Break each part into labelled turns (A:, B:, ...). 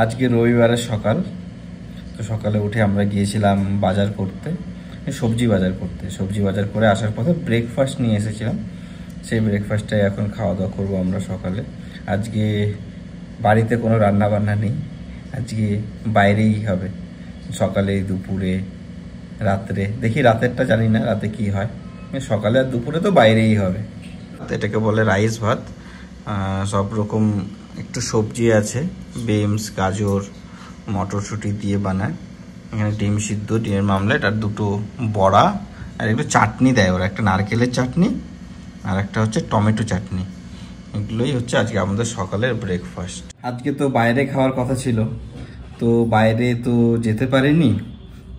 A: আজকে রবিবারের সকাল, তো সকালে উঠে আমরা গিয়েছিলাম বাজার করতে, সবজি বাজার করে আসার পথে ব্রেকফাস্ট নিয়ে এসেছিলাম। সেই ব্রেকফাস্টটাই এখন খাওয়া দাওয়া করবো আমরা সকালে। আজকে বাড়িতে কোনো রান্না বান্না নেই, আজকে বাইরেই হবে, সকালে দুপুরে রাত্রে। দেখি রাতেরটা জানি না রাতে কি হয়, সকালে আর দুপুরে তো বাইরেই হবে। এটাকে বলে রাইস ভাত, সব রকম একটু সবজি আছে, বিনস, গাজর, মটরশুঁটি দিয়ে বানায়। এখানে ডিম সিদ্ধ, ডিমের মামলেট আর দুটো বড়া আর একটু চাটনি দেয় ওরা, একটা নারকেলের চাটনি আর একটা হচ্ছে টমেটো চাটনি। এগুলোই হচ্ছে আজকে আমাদের সকালের ব্রেকফাস্ট। আজকে তো বাইরে খাওয়ার কথা ছিল, তো বাইরে তো যেতে পারিনি,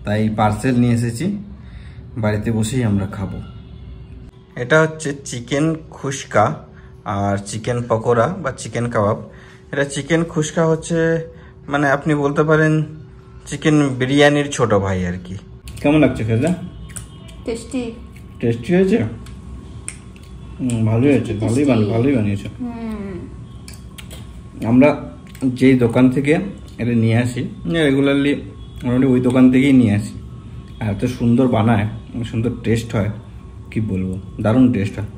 A: তাই পার্সেল নিয়ে এসেছি, বাড়িতে বসেই আমরা খাবো। এটা হচ্ছে চিকেন খুশকা আর চিকেন পকোড়া বা চিকেন কাবাব। এটা চিকেন খুশকা হচ্ছে মানে আপনি বলতে পারেন চিকেন বিরিয়ানির ছোট ভাই আর কি। কেমন লাগছে খেতে? টেস্টি টেস্টি হয়েছে, ভালোই হয়েছে, ভালোই বানিয়েছে। আমরা যেই দোকান থেকে এটা নিয়ে আসি রেগুলারলি, মোটামুটি ওই দোকান থেকেই নিয়ে আসি। আর এত সুন্দর বানায়, সুন্দর টেস্ট হয়, কি বলবো, দারুণ টেস্ট হয়।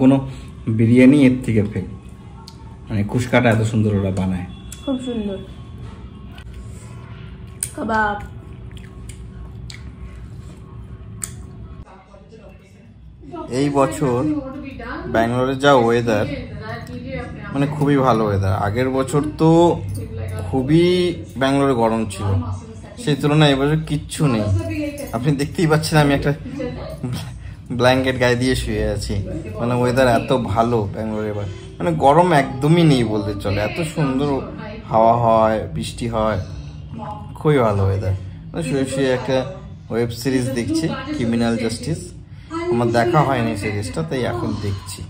A: কোনো বিরিয়ানি এর থেকে ফেক, মানে খুশকাটা এত সুন্দর ওরা বানায়, খুব সুন্দর। কাবাব এই বছর ব্যাঙ্গালোরে যা ওয়েদার, মানে খুবই ভালো ওয়েদার। আগের বছর তো খুবই ব্যাঙ্গালোরে গরম ছিল, সেই তুলনায় এবছর কিচ্ছু নেই। আপনি দেখতেই পাচ্ছেন আমি একটা ব্ল্যাঙ্কেট গায়ে দিয়ে শুয়ে আছি, মানে ওয়েদার এত ভালো ব্যাঙ্গালোরে এবার, মানে গরম একদমই নেই বলতে চলে। এত সুন্দর হাওয়া হয়, বৃষ্টি হয়, খুবই ভালো ওয়েদার। শুয়ে শুয়ে একটা ওয়েব সিরিজ দেখছি, ক্রিমিনাল জাস্টিস। আমার দেখা হয়নি সিরিজটা, তাই এখন দেখছি।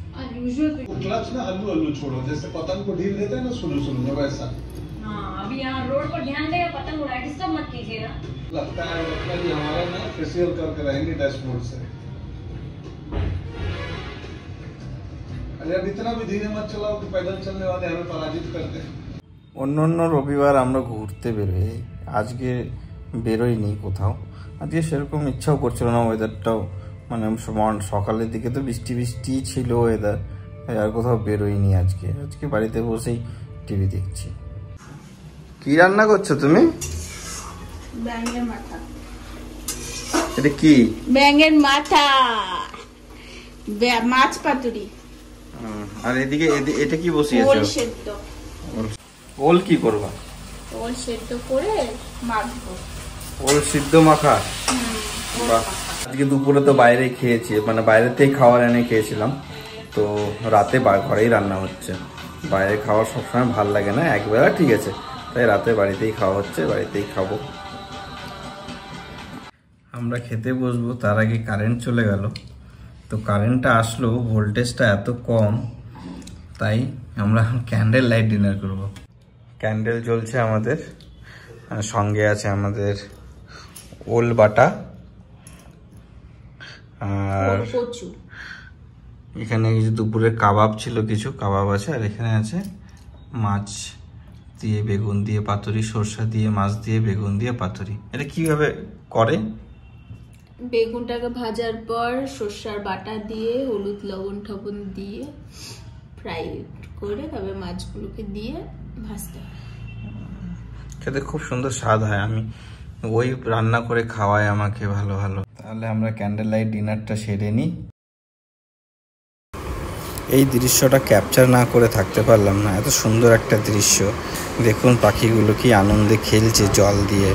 B: अभी यहाँ रोड पर ध्यान देगा, पतंग उड़ाए, डिस्टर्ब मत कीजिएगा। लगता है मतलब ये हमारा ना फेशियल करके रहेंगे डैशबोर्ड से। अरे अब इतना भी धीरे मत चलाओ कि पैदल चलने वाले हमें पराजित करते हैं।
A: অন্য রবিবার আমরা ঘুরতে বেরোই, আজকে বেরোইনি কোথাও। আজকে সেরকম ইচ্ছাও করছিল না, ওয়েদারটাও মানে সকালের দিকে তো বৃষ্টি ছিল ওয়েদার, আর কোথাও বেরোইনি আজকে বাড়িতে বসেই টিভি দেখছি। কি রান্না করছো তুমি?
C: ব্যাঙের মাথা।
A: এটা কি?
C: ব্যাঙের মাথা, মাছ পাতুরি।
A: আর এদিকে এটা কি বসিয়েছো?
C: ওল সেদ্ধ।
A: ওল কি করবা?
C: ওল সেদ্ধ করে মাখবো।
A: ওল সিদ্ধ মাখা? বাহ। আজকে দুপুরে তো বাইরে খেয়েছি, মানে বাইরেতেই খাবার এনে খেয়েছিলাম, তো রাতে ঘরেই রান্না হচ্ছে। বাইরে খাওয়া সবসময় ভাল লাগে না, একবেলা ঠিক আছে, তাই রাতে বাড়িতেই খাওয়া হচ্ছে, বাড়িতেই খাবো। আমরা খেতে বসবো, তার আগে কারেন্ট চলে গেল। তো কারেন্টটা আসলো, ভোল্টেজটা এত কম, তাই আমরা ক্যান্ডেল লাইট ডিনার করব। ক্যান্ডেল জ্বলছে আমাদের, সঙ্গে আছে আমাদের ওল বাটা, আর এখানে কিছু দুপুরের কাবাব ছিল, কিছু কাবাব আছে, আর এখানে আছে মাছ দিয়ে বেগুন দিয়ে পাতুরি, সরষা দিয়ে মাছ দিয়ে বেগুন দিয়ে পাতুরি। এটা কিভাবে করে?
C: বেগুনটাকে ভাজার পর সরষার বাটা দিয়ে হলুদ লবণ ঠবণ দিয়ে ফ্রাই করে তবে মাছগুলোকে দিয়ে ভাজতে হয়।
A: খেতে খুব সুন্দর স্বাদ হয়, আমি ওই রান্না করে খাওয়াই আমাকে ভালো। তাহলে আমরা ক্যান্ডেল লাইট ডিনারটা সেরে নিই। এই দৃশ্যটা ক্যাপচার না করে থাকতে পারলাম না, এত সুন্দর একটা দৃশ্য। দেখুন পাখিগুলো কি আনন্দে খেলছে জল দিয়ে,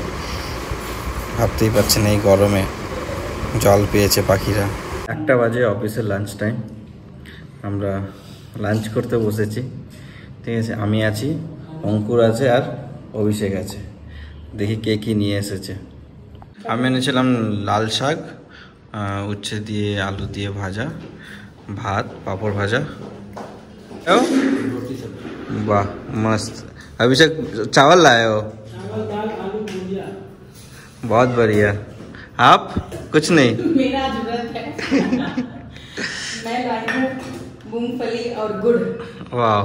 A: ভাবতেই পারছেন এই গরমে জল পেয়েছে পাখিরা। 1টা বাজে, অফিসের লাঞ্চ টাইম, আমরা লাঞ্চ করতে বসেছি, ঠিক আছে। আমি আছি, অঙ্কুর আছে আর অভিষেক আছে। দেখি কে কি নিয়ে এসেছে। আমি এনেছিলাম লাল শাক, উচ্ছে দিয়ে আলু দিয়ে ভাজা, ভাত, পাপড় ভাজা। वाह मस्त। अभिषेक चावल लाए हो? बहुत बढ़िया। आप? कुछ नहीं?
C: मेरा जरूरत है। मैं लाई हूँ मूंगफली और गुड़।
A: वाह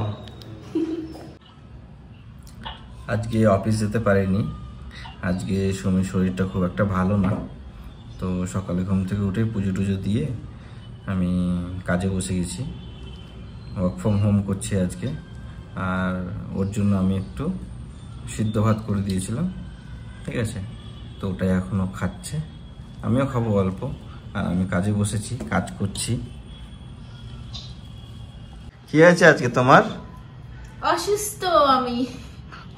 A: আজকে অফিস যেতে পারিনি, আজকে সুমির শরীরটা খুব একটা ভালো না। তো সকালে ঘুম থেকে উঠে পুজো টুজো দিয়ে আমি কাজে বসে গেছি, ওয়ার্ক ফ্রম হোম করছি আজকে। আর ওর জন্য আমি একটু সিদ্ধ ভাত করে দিয়েছিলাম, ঠিক আছে, তো ওটাই এখনও খাচ্ছে, আমিও খাবো অল্প। আর আমি কাজে বসেছি, কাজ করছি। কি আছে আজকে তোমার?
C: অসুস্থ আমি।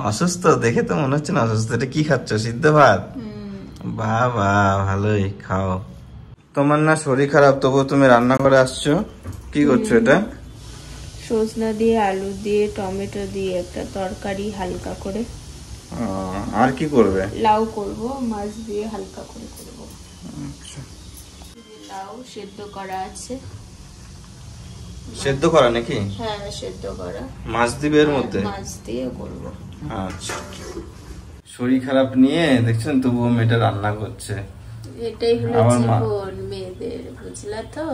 A: অসুস্থ দেখে তো মনে হচ্ছে না অসুস্থ। এটা কি খাচ্ছ? সিদ্ধ ভাত? বাহ বাহ, ভালোই খাও। তোমার না শরীর খারাপ, তবুও তুমি রান্না করে আসছো, কি করছো এটা?
C: সজনা দিয়ে আলু দিয়ে টমেটো দিয়ে একটা তরকারি হালকা করে।
A: আর কি করবে?
C: লাউ করব, মাছ দিয়ে হালকা করে করব। লাউ সেদ্ধ করা আছে।
A: সেদ্ধ করা নাকি?
C: হ্যাঁ সেদ্ধ করা।
A: মাছ দিবে এর মধ্যে?
C: মাছ দিয়ে করব।
A: আচ্ছা, শরীর খারাপ নিয়ে দেখছেন তবুও মেয়েটা রান্না করছে।
C: এটাই হলো
A: আমার মা।
C: জীবন মেয়েদের, বুঝলা তো?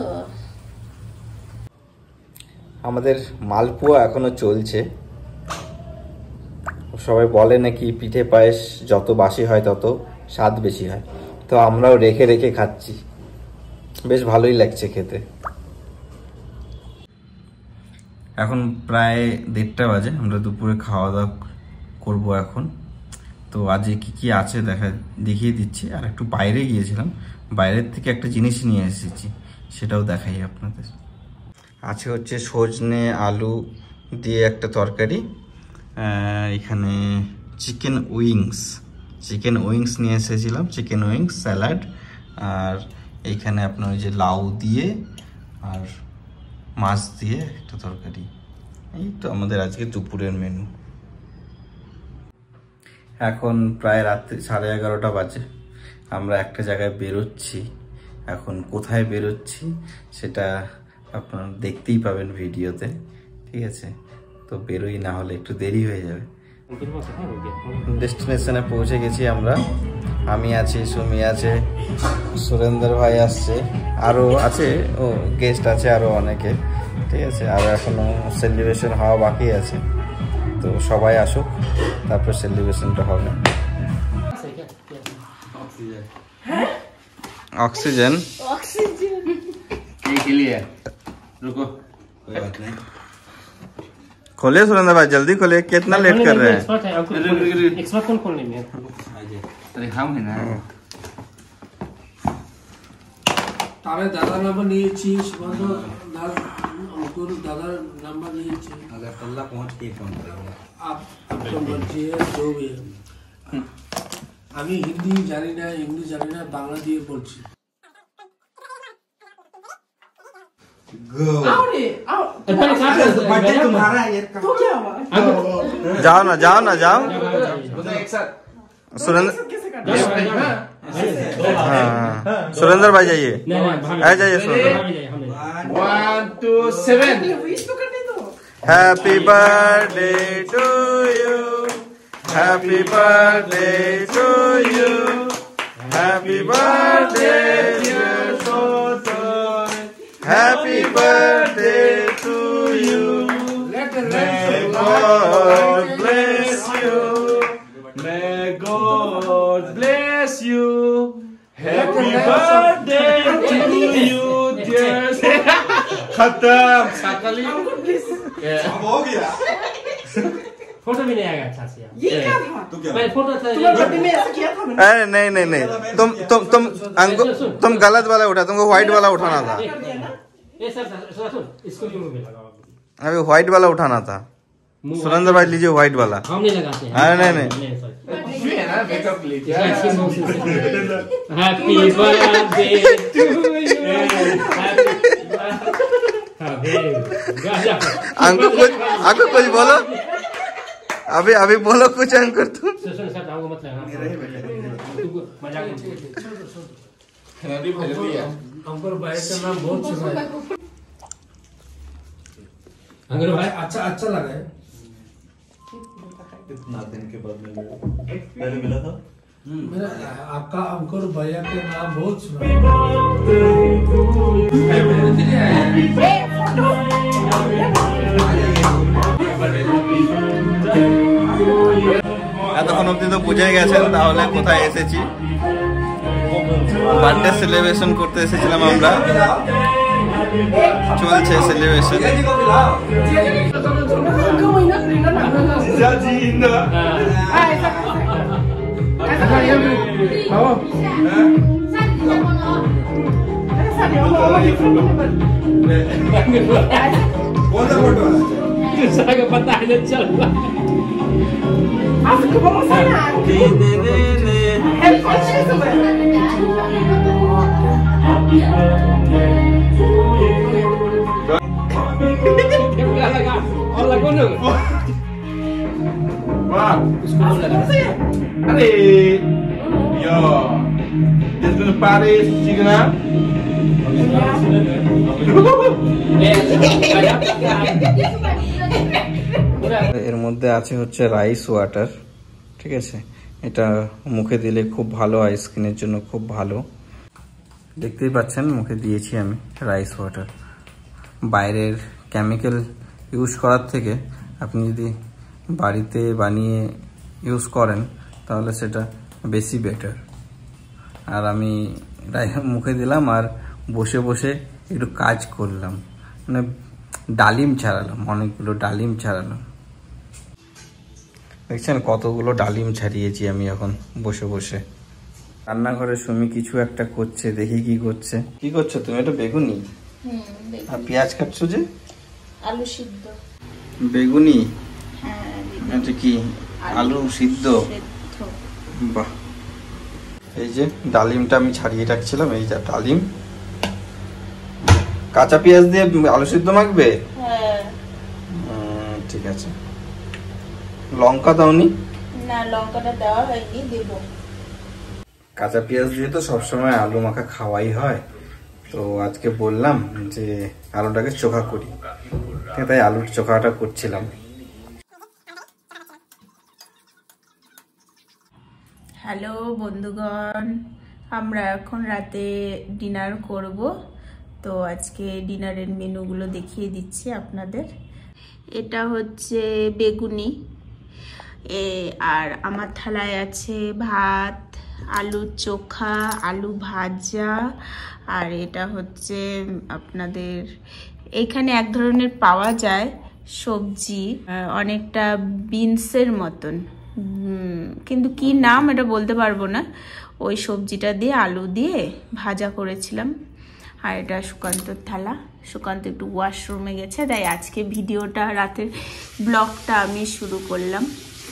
A: আমাদের মালপোয়া এখনো চলছে। সবাই বলে নাকি পিঠে পায়েস যত বাসি হয় তত স্বাদ বেশি হয়, তো আমরাও রেখে রেখে খাচ্ছি, বেশ ভালোই লাগছে খেতে। এখন প্রায় 1:30 বাজে, আমরা দুপুরে খাওয়া দাওয়া করবো এখন। তো আজকে কি কি আছে দেখিয়ে দিচ্ছি। আর একটু বাইরে গিয়েছিলাম, বাইরের থেকে একটা জিনিস নিয়ে এসেছি, সেটাও দেখাই আপনাদের। আছে হচ্ছে সজনে আলু দিয়ে একটা তরকারি, এখানে চিকেন উইংস নিয়ে এসেছিলাম, চিকেন উইংস স্যালাড। আর এইখানে আপনার ওই যে লাউ দিয়ে আর মাছ দিয়ে একটা তরকারি। এই তো আমাদের আজকে দুপুরের মেনু। এখন প্রায় রাত্রি 11:30 বাজে, আমরা একটা জায়গায় বেরোচ্ছি। এখন কোথায় বেরোচ্ছি সেটা আপনারা দেখতেই পাবেন ভিডিওতে, ঠিক আছে? তো বেরোই, না হলে একটু দেরি হয়ে যাবে। ডেস্টিনেশনে পৌঁছে গেছি আমরা। আমি আছি, সুমি আছে, সুরেন্দ্র ভাই আসছে, আরও আছে, ও গেস্ট আছে আরও অনেকে, ঠিক আছে? আর এখনো সেলিব্রেশন হওয়া বাকি আছে, তো সবাই আসুক তারপর সেলিব্রেশনটা হবে। ऑक्सीजन
D: के लिए रुको, कोई बात नहीं।
A: खोले सुरेंद्र भाई, जल्दी खोले, कितना लेट कर रहे हैं?
D: एक्सपर्ट कौन खोलने में? अरे हम है ना।
E: তাহলে দাদার নাম্বার নিয়েছিস, দাদার নাম্বার নিয়েছি।
A: अगर कल्ला पहुंच के फोन करेंगे।
E: आपको मर्जी है जो भी है। আমি হিন্দি জানি না, ইংলিশ জানি না, বাংলা দিয়ে বলছি।
A: जाओ ना जाओ। सुरेंद्र, हाँ सुरेंद्र भाई जाइए, आ जाइए Surendra.
D: 1 2 7।
A: Happy birthday to you, happy birthday to you, happy birthday dear Soto, happy birthday to you, may God bless you, may God bless you, happy birthday to you dear। खत्म,
D: साकली
E: अब हो गया।
D: फोटो भी नहीं आएगा अच्छा से।
F: ये क्या था?
D: मैं फोटो था,
F: तुम्हें बर्थडे में ऐसा किया था मैंने?
A: अरे नहीं, तुम गलत वाला उठा, तुमको व्हाइट वाला उठाना था।
D: ये सर सुन, इसको भी मुंह में लगाओ।
A: अभी व्हाइट वाला उठाना था। सुरेंद्र भाई लीजिए व्हाइट वाला।
D: हम नहीं लगाते हैं।
A: अरे नहीं
D: ये है ना मेकअप लीजिए। हैप्पी बर्थडे टू यू,
A: अंकुर कुछ बोलो, अभी बोलो कुछ अंकुर तुम।
D: सुन सर हमको मत लगा, मजाक मत।
E: अंकुर भाई का नाम बहुत सुना है।
D: अंकुर भाई
E: अच्छा लगा है।
G: कितना दिन के बाद पहले मिला था।
E: मेरा आपका अंकुर भैया के नाम बहुत सुना है।
A: এতক্ষণ অব্দি তো বুঝে গেছেন তাহলে কোথায় এসেছি। বার্থডে সেলিব্রেশন করতে এসেছিলাম আমরা, চলছে সেলিব্রেশন।
D: पता है चल
H: अरे yo there's been a party chicken up
A: এর মধ্যে আছে হচ্ছে রাইস ওয়াটার, ঠিক আছে। এটা মুখে দিলে খুব ভালো, আই স্কিনের জন্য খুব ভালো। দেখতেই পাচ্ছেন মুখে দিয়েছি আমি রাইস ওয়াটার। বাইরের কেমিক্যাল ইউজ করার থেকে আপনি যদি বাড়িতে বানিয়ে ইউজ করেন তাহলে সেটা বেশি বেটার। আর আমি মুখে দিলাম আর বসে বসে একটু কাজ করলাম, মানে ডালিম ছাড়ালাম, অনেকগুলো ডালিম ছাড়ালাম। দেখছেন কতগুলো ডালিম ছাড়িয়েছি আমি এখন বসে বসে। রান্নাঘরে সুমি কিছু একটা করছে, দেখি কি করছে। কি করছো তুমি? এটা বেগুনি আর পেঁয়াজ কাটছো যে?
C: আলু সিদ্ধ।
A: বেগুনি?
C: হ্যাঁ।
A: এটা কি আলু সিদ্ধ? বাহ। এই যে ডালিমটা আমি ছাড়িয়ে রাখছিলাম, এই যে ডালিম। কাঁচা পেঁয়াজ দিয়ে আলু সিদ্ধ মাখবে?
C: হ্যাঁ।
A: ঠিক আছে। লঙ্কা দাওনি?
C: না, লঙ্কাটা দেওয়া হয়নি, দেব।
A: কাঁচা পেঁয়াজ দিয়ে তো সবসময় আলু মাখা খাওয়াই হয়, তো আজকে বললাম যে আলুটাকে চোখা করি, তাই আলুর চোখাটা করছিলাম।
C: হ্যালো বন্ধুগণ, আমরা এখন রাতে ডিনার করব। তো আজকে ডিনারের মেনুগুলো দেখিয়ে দিচ্ছি আপনাদের। এটা হচ্ছে বেগুনি, আর আমার থালায় আছে ভাত, আলু চোখা, আলু ভাজা, আর এটা হচ্ছে আপনাদের এখানে এক ধরনের পাওয়া যায় সবজি, অনেকটা বিনসের মতন, কিন্তু কি নাম এটা বলতে পারবো না। ওই সবজিটা দিয়ে আলু দিয়ে ভাজা করেছিলাম। আর এটা সুকান্তর থালা। সুকান্ত একটু ওয়াশরুমে গেছে, তাই আজকে ভিডিওটা, রাতের ব্লগটা আমি শুরু করলাম।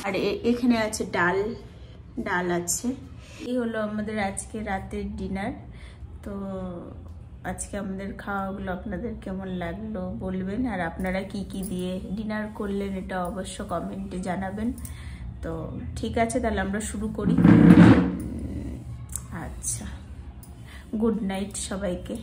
C: আর এখানে আছে ডাল আছে। এই হলো আমাদের আজকে রাতের ডিনার। তো আজকে আমাদের খাওয়াগুলো আপনাদের কেমন লাগলো বলবেন, আর আপনারা কি কি দিয়ে ডিনার করলেন এটা অবশ্য কমেন্টে জানাবেন। তো ঠিক আছে, তাহলে আমরা শুরু করি। আচ্ছা, গুড নাইট সবাইকে।